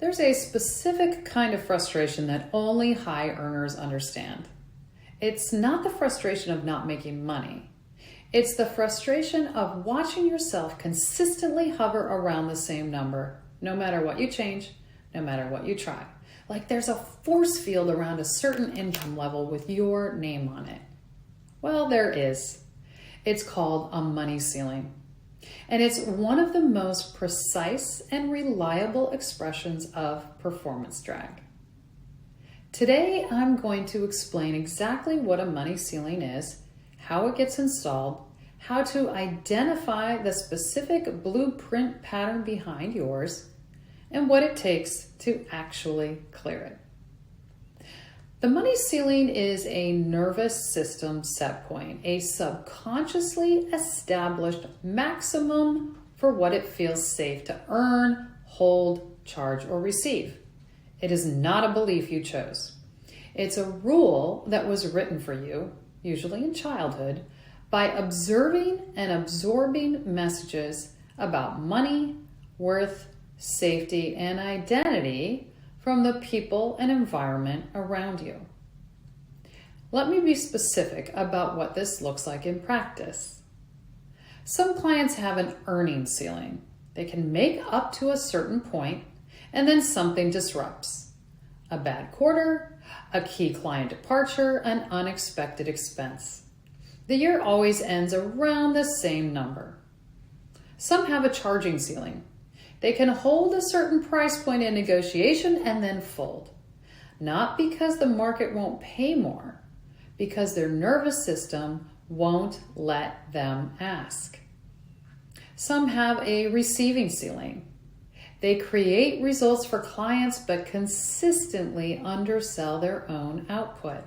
There's a specific kind of frustration that only high earners understand. It's not the frustration of not making money. It's the frustration of watching yourself consistently hover around the same number, no matter what you change, no matter what you try. Like there's a force field around a certain income level with your name on it. Well, there is. It's called a money ceiling. And it's one of the most precise and reliable expressions of performance drag. Today, I'm going to explain exactly what a money ceiling is, how it gets installed, how to identify the specific blueprint pattern behind yours, and what it takes to actually clear it. The money ceiling is a nervous system set point, a subconsciously established maximum for what it feels safe to earn, hold, charge, or receive. It is not a belief you chose. It's a rule that was written for you, usually in childhood, by observing and absorbing messages about money, worth, safety, and identity from the people and environment around you. Let me be specific about what this looks like in practice. Some clients have an earning ceiling. They can make up to a certain point, and then something disrupts. A bad quarter, a key client departure, an unexpected expense. The year always ends around the same number. Some have a charging ceiling. They can hold a certain price point in negotiation and then fold. Not because the market won't pay more, because their nervous system won't let them ask. Some have a receiving ceiling. They create results for clients but consistently undersell their own output.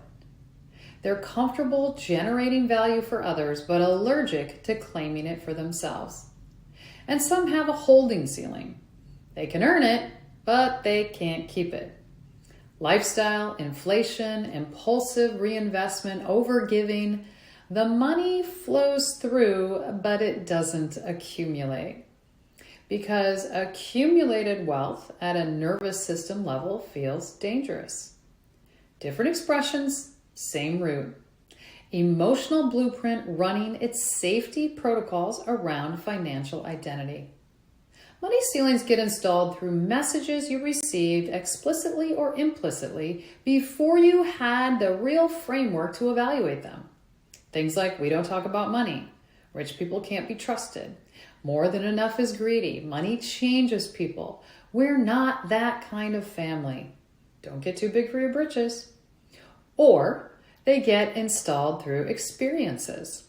They're comfortable generating value for others but allergic to claiming it for themselves. And some have a holding ceiling. They can earn it, but they can't keep it. Lifestyle, inflation, impulsive reinvestment, overgiving. The money flows through, but it doesn't accumulate. Because accumulated wealth at a nervous system level feels dangerous. Different expressions, same root. Emotional blueprint running its safety protocols around financial identity. Money ceilings get installed through messages you received explicitly or implicitly before you had the real framework to evaluate them. Things like, we don't talk about money. Rich people can't be trusted. More than enough is greedy. Money changes people. We're not that kind of family. Don't get too big for your britches. Or they get installed through experiences.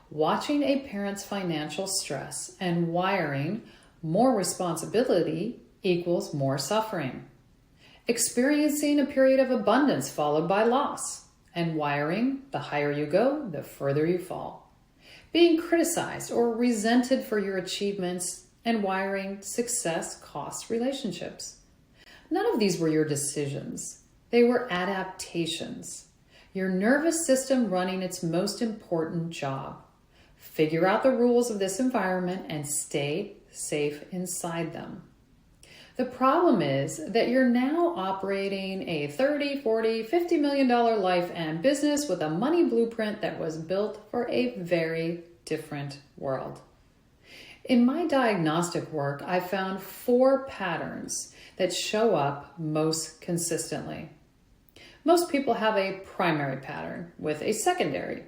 Watching a parent's financial stress and wiring more responsibility equals more suffering. Experiencing a period of abundance followed by loss, and wiring, the higher you go, the further you fall. Being criticized or resented for your achievements, and wiring, success costs relationships. None of these were your decisions. They were adaptations. Your nervous system running its most important job. Figure out the rules of this environment and stay safe inside them. The problem is that you're now operating a $30, $40, $50 million life and business with a money blueprint that was built for a very different world. In my diagnostic work, I found 4 patterns that show up most consistently. Most people have a primary pattern with a secondary.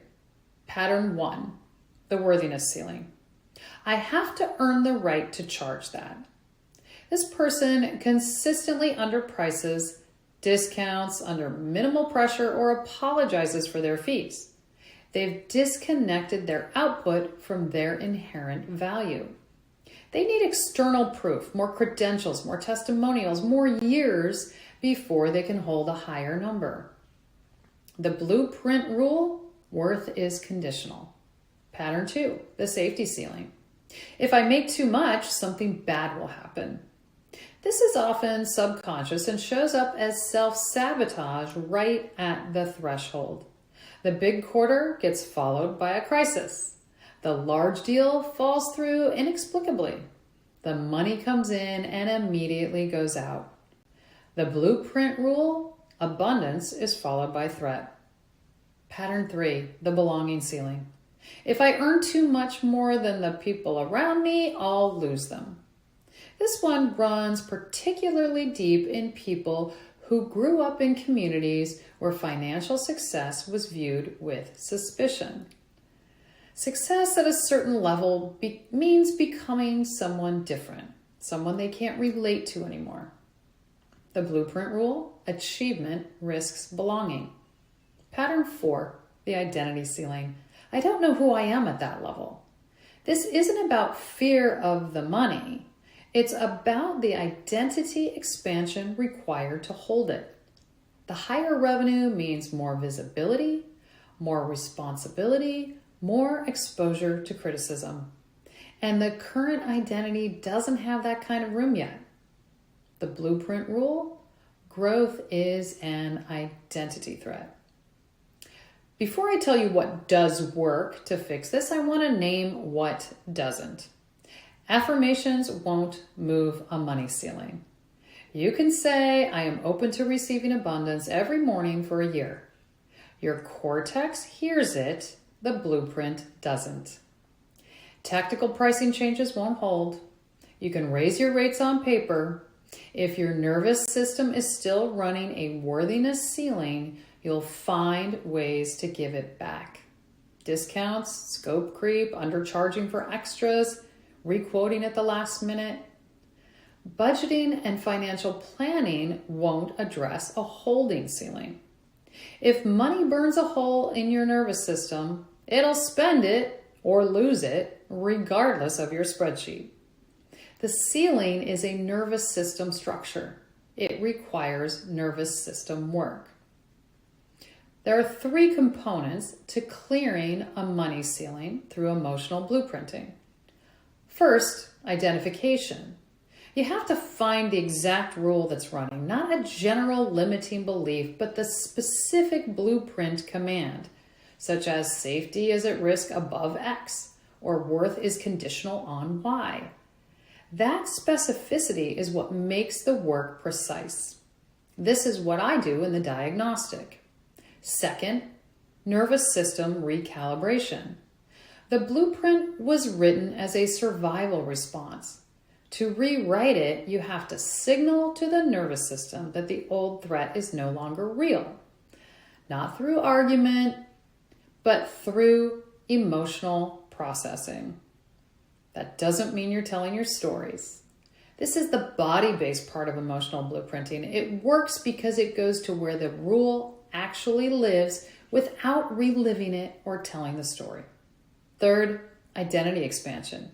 Pattern 1, the worthiness ceiling. I have to earn the right to charge that. This person consistently underprices, discounts under minimal pressure, or apologizes for their fees. They've disconnected their output from their inherent value. They need external proof, more credentials, more testimonials, more years before they can hold a higher number. The blueprint rule, worth is conditional. Pattern 2, the safety ceiling. If I make too much, something bad will happen. This is often subconscious and shows up as self-sabotage right at the threshold. The big quarter gets followed by a crisis. The large deal falls through inexplicably. The money comes in and immediately goes out. The blueprint rule, abundance is followed by threat. Pattern 3, the belonging ceiling. If I earn too much more than the people around me, I'll lose them. This one runs particularly deep in people who grew up in communities where financial success was viewed with suspicion. Success at a certain level means becoming someone different, someone they can't relate to anymore. The blueprint rule, achievement risks belonging. Pattern 4, the identity ceiling. I don't know who I am at that level. This isn't about fear of the money. It's about the identity expansion required to hold it. The higher revenue means more visibility, more responsibility, more exposure to criticism. And the current identity doesn't have that kind of room yet. The blueprint rule, growth is an identity threat. Before I tell you what does work to fix this, I want to name what doesn't. Affirmations won't move a money ceiling. You can say, I am open to receiving abundance every morning for a year. Your cortex hears it, the blueprint doesn't. Tactical pricing changes won't hold. You can raise your rates on paper. If your nervous system is still running a worthiness ceiling, you'll find ways to give it back. Discounts, scope creep, undercharging for extras, requoting at the last minute. Budgeting and financial planning won't address a holding ceiling. If money burns a hole in your nervous system, it'll spend it or lose it, regardless of your spreadsheet. The ceiling is a nervous system structure. It requires nervous system work. There are 3 components to clearing a money ceiling through emotional blueprinting. First, identification. You have to find the exact rule that's running, not a general limiting belief, but the specific blueprint command, such as safety is at risk above X or worth is conditional on Y. That specificity is what makes the work precise. This is what I do in the diagnostic. Second, nervous system recalibration. The blueprint was written as a survival response. To rewrite it, you have to signal to the nervous system that the old threat is no longer real. Not through argument, but through emotional processing. That doesn't mean you're telling your stories. This is the body-based part of emotional blueprinting. It works because it goes to where the rule actually lives without reliving it or telling the story. Third, identity expansion.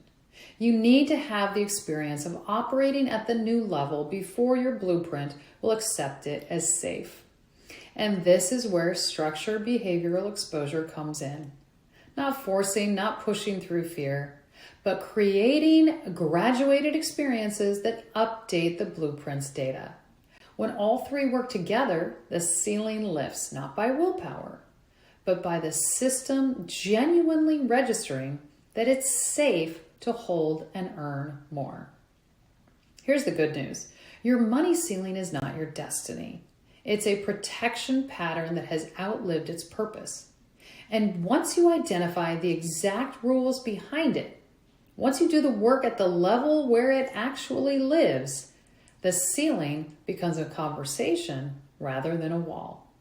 You need to have the experience of operating at the new level before your blueprint will accept it as safe. And this is where structured behavioral exposure comes in. Not forcing, not pushing through fear, but creating graduated experiences that update the blueprint's data. When all 3 work together, the ceiling lifts, not by willpower, but by the system genuinely registering that it's safe to hold and earn more. Here's the good news. Your money ceiling is not your destiny. It's a protection pattern that has outlived its purpose. And once you identify the exact rules behind it, once you do the work at the level where it actually lives, the ceiling becomes a conversation rather than a wall.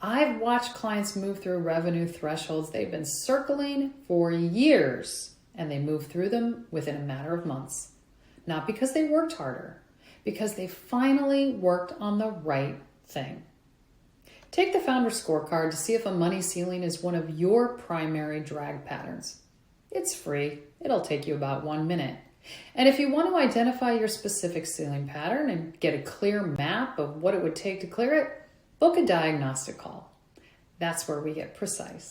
I've watched clients move through revenue thresholds they've been circling for years, and they move through them within a matter of months. Not because they worked harder, because they finally worked on the right thing. Take the founder scorecard to see if a money ceiling is one of your primary drag patterns. It's free. It'll take you about 1 minute. And if you want to identify your specific ceiling pattern and get a clear map of what it would take to clear it, book a diagnostic call. That's where we get precise.